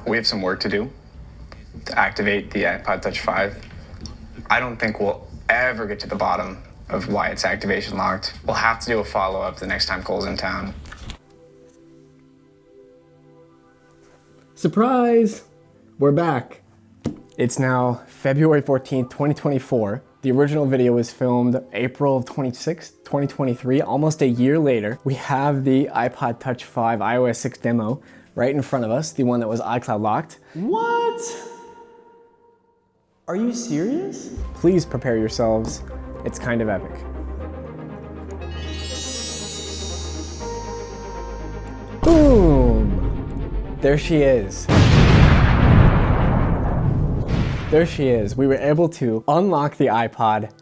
We have some work to do to activate the iPod Touch 5. I don't think we'll ever get to the bottom of why it's activation locked. We'll have to do a follow-up the next time Cole's in town. Surprise! We're back. It's now February 14th, 2024. The original video was filmed April 26th, 2023. Almost a year later, we have the iPod Touch 5 iOS 6 demo right in front of us, the one that was iCloud locked. What? Are you serious? Please prepare yourselves. It's kind of epic. Boom! There she is. There she is. We were able to unlock the iPod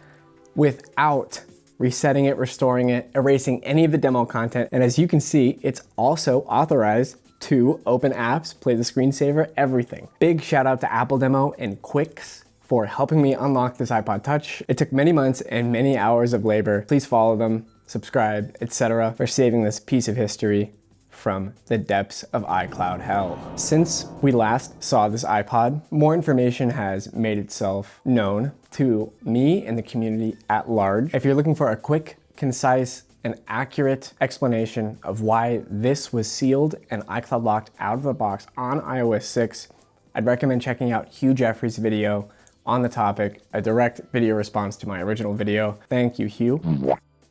without resetting it, restoring it, erasing any of the demo content. And as you can see, it's also authorized to open apps, play the screensaver, everything. Big shout out to Apple Demo and QuixTest for helping me unlock this iPod Touch. It took many months and many hours of labor. Please follow them, subscribe, etc. for saving this piece of history from the depths of iCloud hell. Since we last saw this iPod, more information has made itself known to me and the community at large. If you're looking for a quick, concise, and accurate explanation of why this was sealed and iCloud locked out of the box on iOS 6, I'd recommend checking out Hugh Jeffrey's video on the topic, a direct video response to my original video. Thank you, Hugh.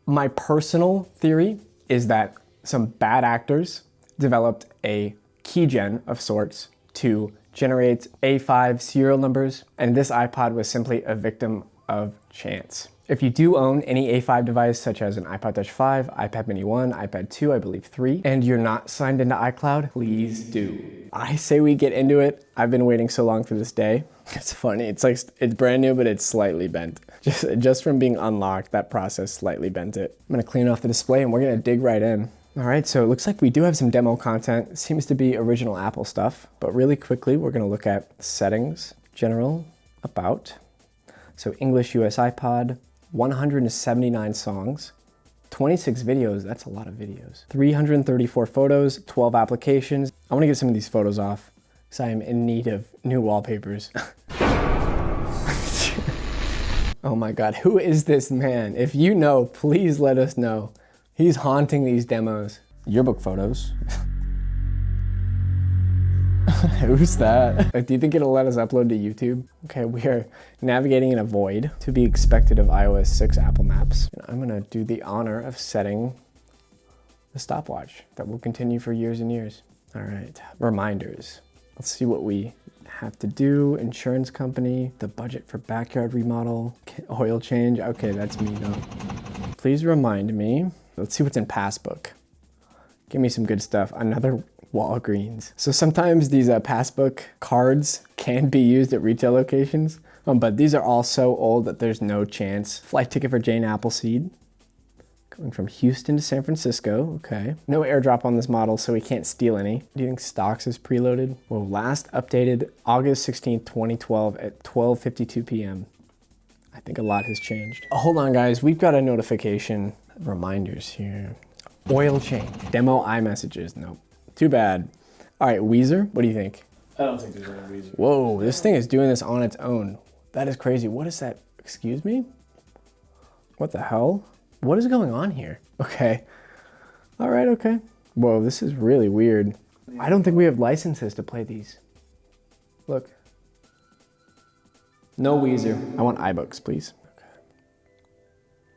My personal theory is that some bad actors developed a keygen of sorts to generate A5 serial numbers, and this iPod was simply a victim of chance. If you do own any A5 device, such as an iPod Touch 5, iPad Mini 1, iPad 2, I believe 3, and you're not signed into iCloud, please do. I say we get into it. I've been waiting so long for this day. It's funny, it's brand new, but it's slightly bent. Just from being unlocked, that process slightly bent it. I'm gonna clean off the display and we're gonna dig right in. All right, so it looks like we do have some demo content. It seems to be original Apple stuff, but really quickly, we're gonna look at settings, general, about. So English US iPod, 179 songs, 26 videos, that's a lot of videos. 334 photos, 12 applications. I wanna get some of these photos off because I am in need of new wallpapers. Oh my God, who is this man? If you know, please let us know. He's haunting these demos. Yearbook photos. Who's that? Do you think it'll let us upload to YouTube? Okay, we are navigating in a void to be expected of iOS 6 Apple Maps. And I'm gonna do the honor of setting the stopwatch that will continue for years and years. All right, reminders. Let's see what we have to do. Insurance company, the budget for backyard remodel, oil change. Okay, that's me though. Please remind me. Let's see what's in Passbook. Give me some good stuff. Another Walgreens. So sometimes these Passbook cards can be used at retail locations, but these are all so old that there's no chance. Flight ticket for Jane Appleseed. Going from Houston to San Francisco, okay. No airdrop on this model, so we can't steal any. Do you think stocks is preloaded? Well, last updated August 16th, 2012 at 12:52 p.m. I think a lot has changed. Oh, hold on guys, we've got a notification. Reminders here. Oil change. Demo iMessages. Nope. Too bad. All right, Weezer, what do you think? I don't think there's any Weezer. Whoa, this thing is doing this on its own. That is crazy. What is that? Excuse me? What the hell? What is going on here? Okay. All right, okay. Whoa, this is really weird. I don't think we have licenses to play these. Look. No Weezer. I want iBooks, please. Okay.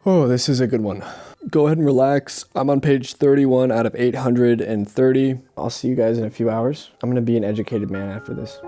Oh, this is a good one. Go ahead and relax. I'm on page 31 out of 830. I'll see you guys in a few hours. I'm gonna be an educated man after this.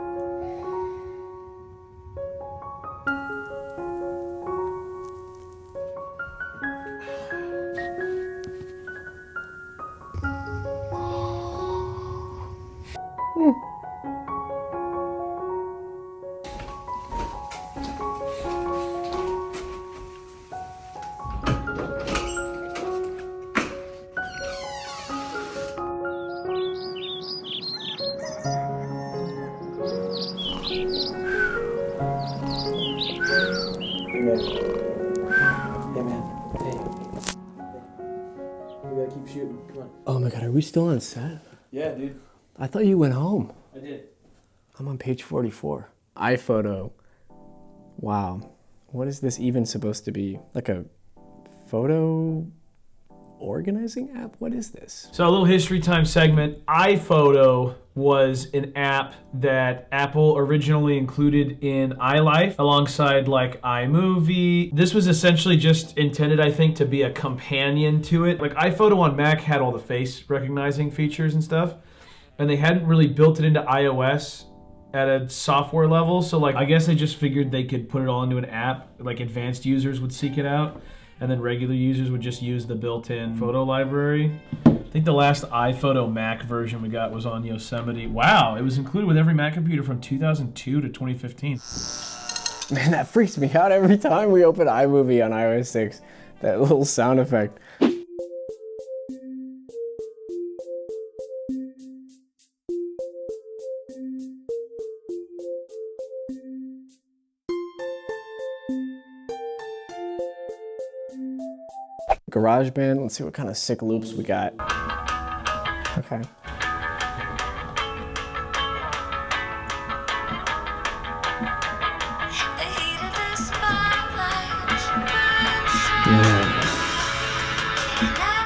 Hey man, hey. We gotta keep shooting, come on. Oh my God, are we still on set? Yeah, dude. I thought you went home. I did. I'm on page 44. iPhoto. Wow. What is this even supposed to be? Like a photo organizing app? What is this? So a little history time segment. iPhoto was an app that Apple originally included in iLife alongside like iMovie. This was essentially just intended, I think, to be a companion to it. Like iPhoto on Mac had all the face recognizing features and stuff, and they hadn't really built it into iOS at a software level. So like, I guess they just figured they could put it all into an app, like advanced users would seek it out, and then regular users would just use the built-in photo library. I think the last iPhoto Mac version we got was on Yosemite. Wow, it was included with every Mac computer from 2002 to 2015. Man, that freaks me out every time we open iMovie on iOS 6. That little sound effect. GarageBand, let's see what kind of sick loops we got. Okay.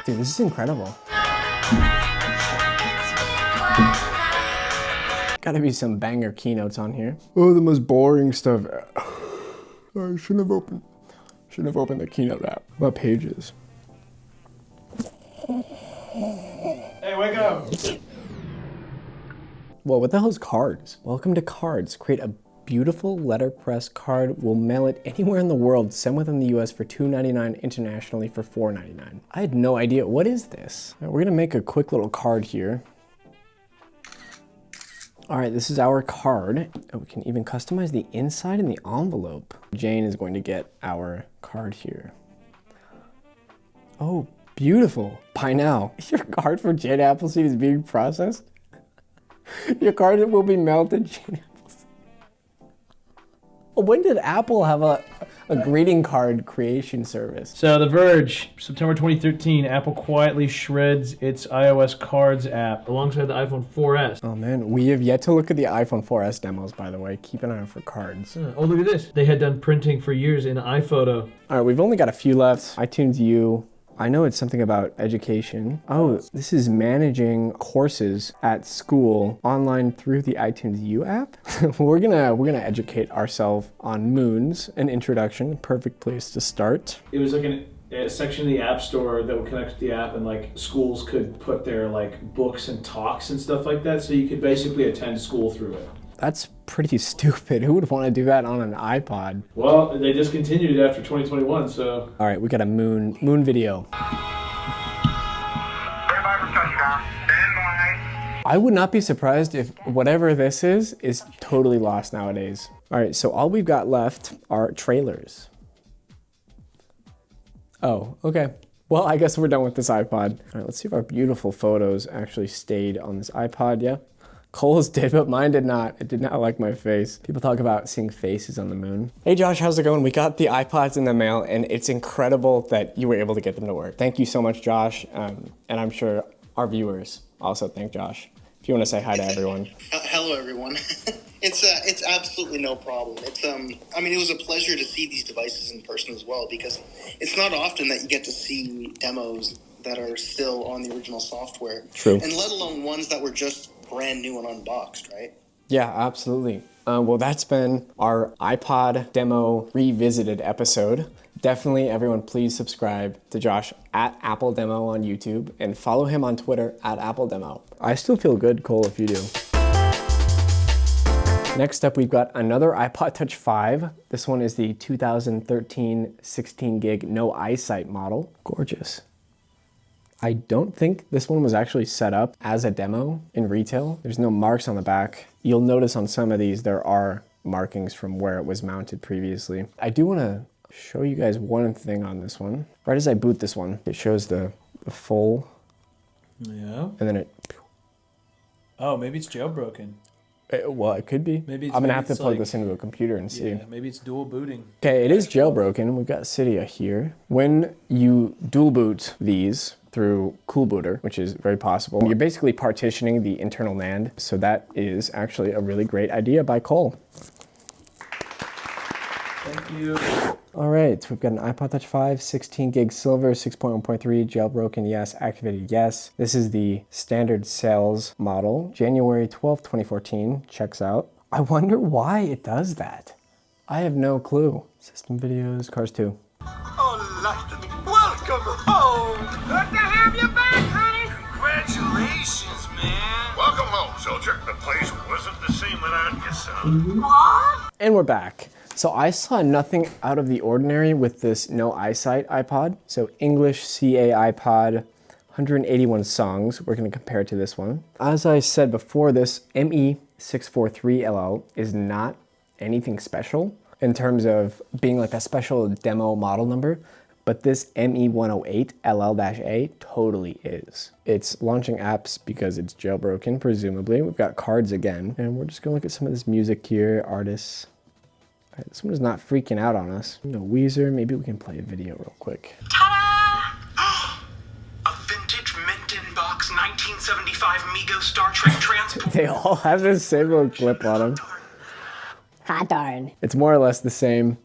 Dude, this is incredible. Gotta be some banger keynotes on here. Oh, the most boring stuff. I shouldn't have opened the keynote app. What pages? Hey, wake up! Whoa, what the hell is cards? Welcome to Cards. Create a beautiful letterpress card. We'll mail it anywhere in the world. Send within the US for $2.99, internationally for $4.99. I had no idea. What is this? All right, we're gonna make a quick little card here. All right, this is our card. Oh, we can even customize the inside and the envelope. Jane is going to get our card here. Oh, beautiful. By now, your card for Jane Appleseed is being processed. Your card will be mailed to Jane Appleseed. When did Apple have a greeting card creation service? So The Verge, September 2013, Apple quietly shreds its iOS Cards app alongside the iPhone 4S. Oh man, we have yet to look at the iPhone 4S demos, by the way. Keep an eye out for cards. Oh, look at this. They had done printing for years in iPhoto. All right, we've only got a few left. iTunes U. I know it's something about education. Oh, this is managing courses at school online through the iTunes U app. we're gonna educate ourselves on moons. An introduction, perfect place to start. It was like a section of the App Store that would connect to the app, and like schools could put their like books and talks and stuff like that, so you could basically attend school through it. That's pretty stupid. Who would want to do that on an iPod? Well, they discontinued it after 2021, so. All right, we got a moon video. I would not be surprised if whatever this is totally lost nowadays. All right, so all we've got left are trailers. Oh, okay. Well, I guess we're done with this iPod. All right, let's see if our beautiful photos actually stayed on this iPod, yeah? Cole's did, but mine did not. It did not like my face. People talk about seeing faces on the moon. Hey Josh, how's it going? We got the iPods in the mail, and it's incredible that you were able to get them to work. Thank you so much, Josh. And I'm sure our viewers also thank Josh. If you want to say hi to everyone. Hello, everyone. It's absolutely no problem. I mean, it was a pleasure to see these devices in person as well, because it's not often that you get to see demos that are still on the original software. True. And let alone ones that were just brand new and unboxed, right? Yeah, absolutely. Well, that's been our iPod demo revisited episode. Definitely, everyone, please subscribe to Josh at Apple Demo on YouTube and follow him on Twitter at Apple Demo. I still feel good, Cole, if you do. Next up, we've got another iPod Touch 5. This one is the 2013 16 gig no eyesight model. Gorgeous. I don't think this one was actually set up as a demo in retail. There's no marks on the back. You'll notice on some of these there are markings from where it was mounted previously. I do want to show you guys one thing on this one. Right as I boot this one, it shows the full. Yeah. And then it. Oh, maybe it's jailbroken. Well, it could be. Maybe I'm gonna have to it's plug like, this into a computer and see. Yeah, maybe it's dual booting. Okay, it is jailbroken. We've got Cydia here. When you dual boot these through Coolbooter, which is very possible. You're basically partitioning the internal NAND, so that is actually a really great idea by Cole. Thank you. All right, we've got an iPod Touch 5, 16 gig silver, 6.1.3, jailbroken, yes, activated, yes. This is the standard sales model, January 12th, 2014, checks out. I wonder why it does that. I have no clue. System videos, Cars 2. Oh, Lightning, welcome home! Good to have you back, honey! Congratulations, man! Welcome home, soldier. The place wasn't the same without you, son. What? And we're back. So I saw nothing out of the ordinary with this no eyesight iPod. So English CA iPod, 181 songs. We're gonna compare it to this one. As I said before, this ME643LL is not anything special in terms of being like a special demo model number, but this ME108LL-A totally is. It's launching apps because it's jailbroken, presumably. We've got cards again, and we're just gonna look at some of this music here, artists. All right, this one is not freaking out on us. No Weezer, maybe we can play a video real quick. Ta-da! A vintage mint in box 1975 Mego Star Trek transport. They all have the same little clip on them. Hot darn. It's more or less the same.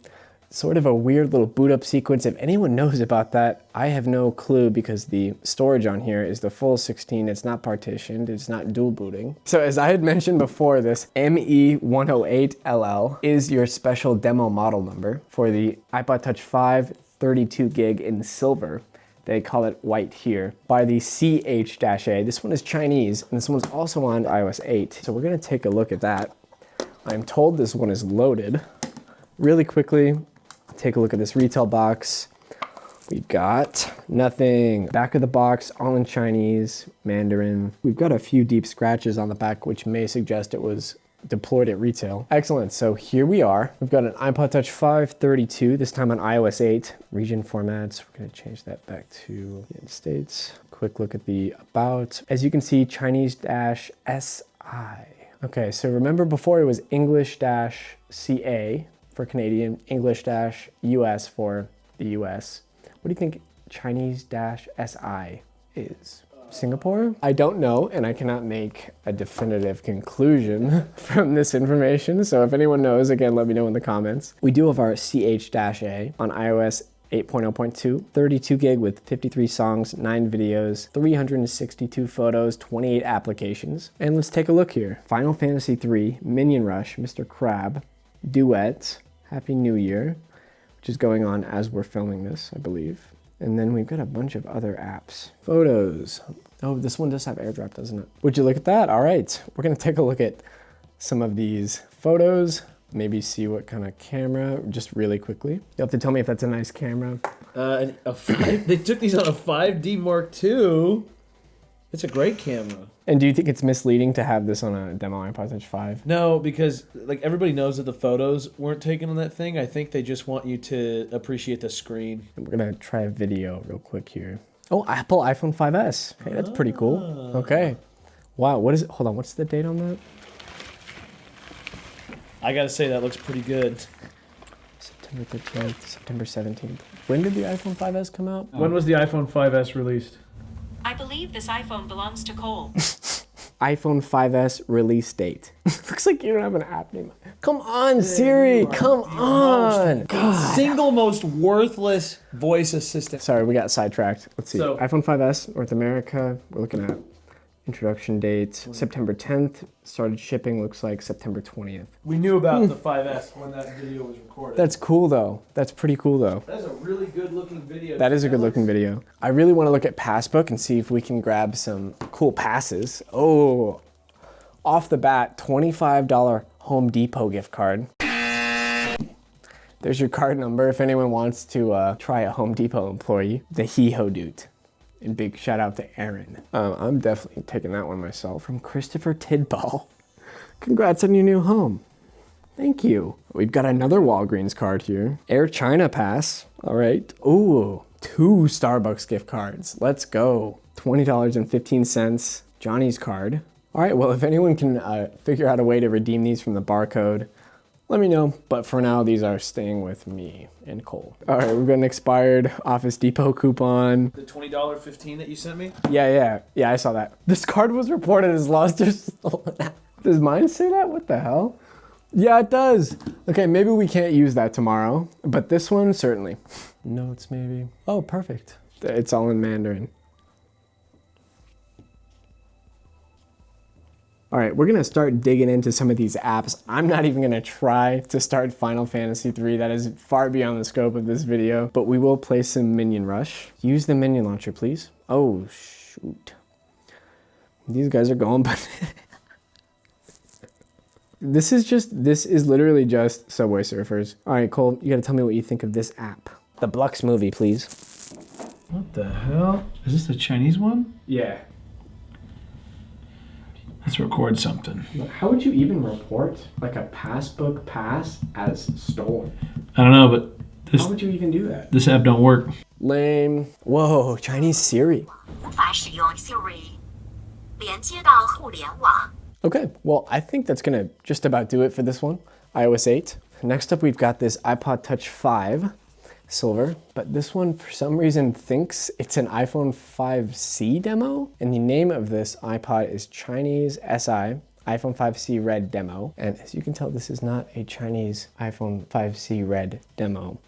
Sort of a weird little boot up sequence. If anyone knows about that, I have no clue because the storage on here is the full 16. It's not partitioned, it's not dual booting. So as I had mentioned before, this ME108LL is your special demo model number for the iPod Touch 5 32 gig in silver. They call it white here. By the CH-A. This one is Chinese, and this one's also on iOS 8. So we're gonna take a look at that. I'm told this one is loaded. Really quickly, take a look at this retail box. We've got nothing. Back of the box, all in Chinese, Mandarin. We've got a few deep scratches on the back, which may suggest it was deployed at retail. Excellent, so here we are. We've got an iPod Touch 5 32, this time on iOS 8. Region formats, we're gonna change that back to United States. Quick look at the about. As you can see, Chinese-SI. Okay, so remember before it was English-CA for Canadian, English-US for the US. What do you think Chinese-SI is? Singapore? I don't know, and I cannot make a definitive conclusion from this information. So if anyone knows, again, let me know in the comments. We do have our CH-A on iOS 8.0.2, 32 gig with 53 songs, 9 videos, 362 photos, 28 applications. And let's take a look here. Final Fantasy III, Minion Rush, Mr. Crab, Duet, Happy New Year, which is going on as we're filming this, I believe. And then we've got a bunch of other apps. Photos. Oh, this one does have AirDrop, doesn't it? Would you look at that? All right, we're gonna take a look at some of these photos, maybe see what kind of camera, just really quickly. You'll have to tell me if that's a nice camera. They took these on a 5D Mark II. It's a great camera. And do you think it's misleading to have this on a demo iPod Touch 5? No, because like everybody knows that the photos weren't taken on that thing. I think they just want you to appreciate the screen. And we're gonna try a video real quick here. Oh, Apple iPhone 5S. Hey, that's pretty cool. Okay. Wow, what is it? Hold on, what's the date on that? I gotta say that looks pretty good. September 13th, September 17th. When did the iPhone 5S come out? When was the iPhone 5S released? I believe this iPhone belongs to Cole. iPhone 5S release date. Looks like you don't have an app name. Come on, Siri, come on. God. Single most worthless voice assistant. Sorry, we got sidetracked. Let's see. So- iPhone 5S, North America. We're looking at introduction date, September 10th. Started shipping, looks like September 20th. We knew about the 5S when that video was recorded. That's cool though. That's pretty cool though. That's a really good looking video. That is a good looking video. I really want to look at Passbook and see if we can grab some cool passes. Oh, off the bat, $25 Home Depot gift card. There's your card number if anyone wants to try a Home Depot employee, the He-Ho Dude. And big shout out to Aaron. I'm definitely taking that one myself from Christopher Tidball. Congrats on your new home. Thank you. We've got another Walgreens card here. Air China Pass. All right. Ooh, 2 Starbucks gift cards. Let's go. $20.15. Johnny's card. All right, well, if anyone can figure out a way to redeem these from the barcode, let me know. But for now, these are staying with me and Cole. All right, we've got an expired Office Depot coupon. The $20.15 that you sent me? Yeah, I saw that. This card was reported as lost or stolen. Does mine say that? What the hell? Yeah, it does. Okay, maybe we can't use that tomorrow, but this one, certainly. Notes, maybe. Oh, perfect. It's all in Mandarin. All right, we're gonna start digging into some of these apps. I'm not even gonna try to start Final Fantasy III. That is far beyond the scope of this video, but we will play some Minion Rush. Use the minion launcher, please. Oh, shoot. These guys are going, but this is literally just Subway Surfers. All right, Cole, you gotta tell me what you think of this app. The Blux movie, please. What the hell? Is this the Chinese one? Yeah. Let's record something. How would you even report like a Passbook pass as stolen? I don't know, but How would you even do that? this app don't work. Lame. Whoa, Chinese Siri. 无法使用 Siri 连接到互联网。 Okay, well, I think that's gonna just about do it for this one. iOS 8. Next up, we've got this iPod Touch 5 Silver, but this one for some reason thinks it's an iPhone 5C demo. And the name of this iPod is Chinese SI iPhone 5C Red Demo. And as you can tell, this is not a Chinese iPhone 5C Red demo.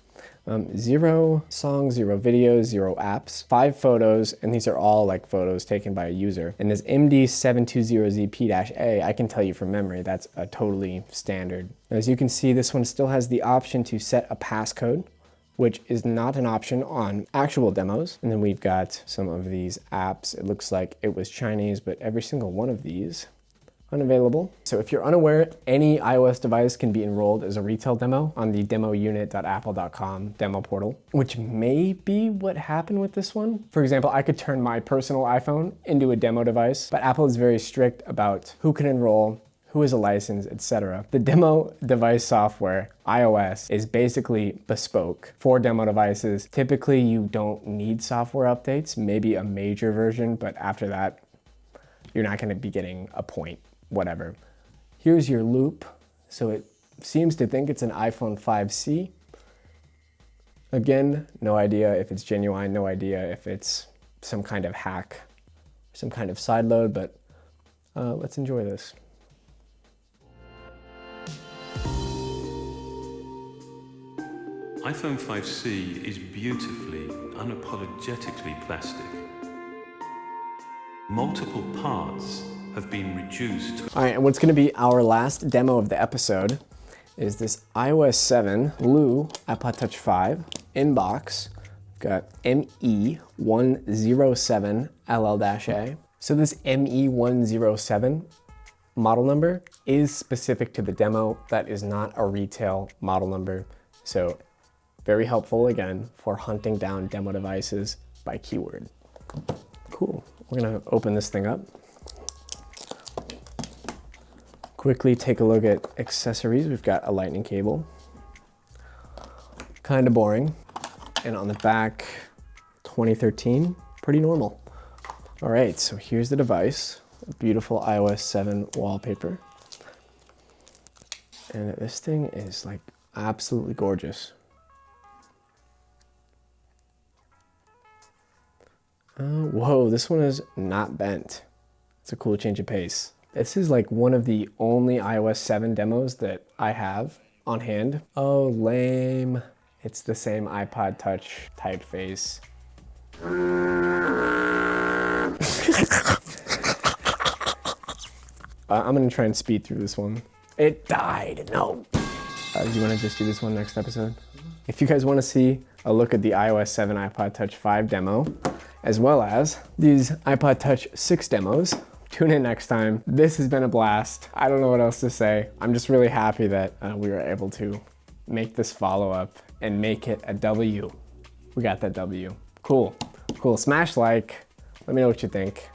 0 songs, 0 videos, 0 apps, 5 photos, and these are all like photos taken by a user. And this MD720ZP-A, I can tell you from memory, that's a totally standard. As you can see, this one still has the option to set a passcode, which is not an option on actual demos. And then we've got some of these apps. It looks like it was Chinese, but every single one of these unavailable. So if you're unaware, any iOS device can be enrolled as a retail demo on the demounit.apple.com demo portal, which may be what happened with this one. For example, I could turn my personal iPhone into a demo device, but Apple is very strict about who can enroll, who is a license, etc. The demo device software, iOS, is basically bespoke for demo devices. Typically, you don't need software updates, maybe a major version, but after that, you're not gonna be getting a point, whatever. Here's your loop. So it seems to think it's an iPhone 5C. Again, no idea if it's genuine, no idea if it's some kind of hack, some kind of sideload, but let's enjoy this. iPhone 5C is beautifully, unapologetically plastic. Multiple parts have been reduced. All right, and what's gonna be our last demo of the episode is this iOS 7 blue iPod Touch 5 inbox. Got ME107 LL-A. So this ME107 model number is specific to the demo. That is not a retail model number. So very helpful, again, for hunting down demo devices by keyword. Cool. We're gonna open this thing up. Quickly take a look at accessories. We've got a lightning cable. Kind of boring. And on the back, 2013, pretty normal. All right, so here's the device. Beautiful iOS 7 wallpaper. And this thing is like absolutely gorgeous. Whoa, this one is not bent. It's a cool change of pace. This is like one of the only iOS 7 demos that I have on hand. Oh, lame. It's the same iPod Touch typeface. I'm gonna try and speed through this one. It died, no. Do you wanna just do this one next episode? If you guys wanna see a look at the iOS 7 iPod Touch 5 demo, as well as these iPod Touch 6 demos, tune in next time. This has been a blast. I don't know what else to say. I'm just really happy that we were able to make this follow-up and make it a W. We got that W. Cool, cool. Smash like. Let me know what you think.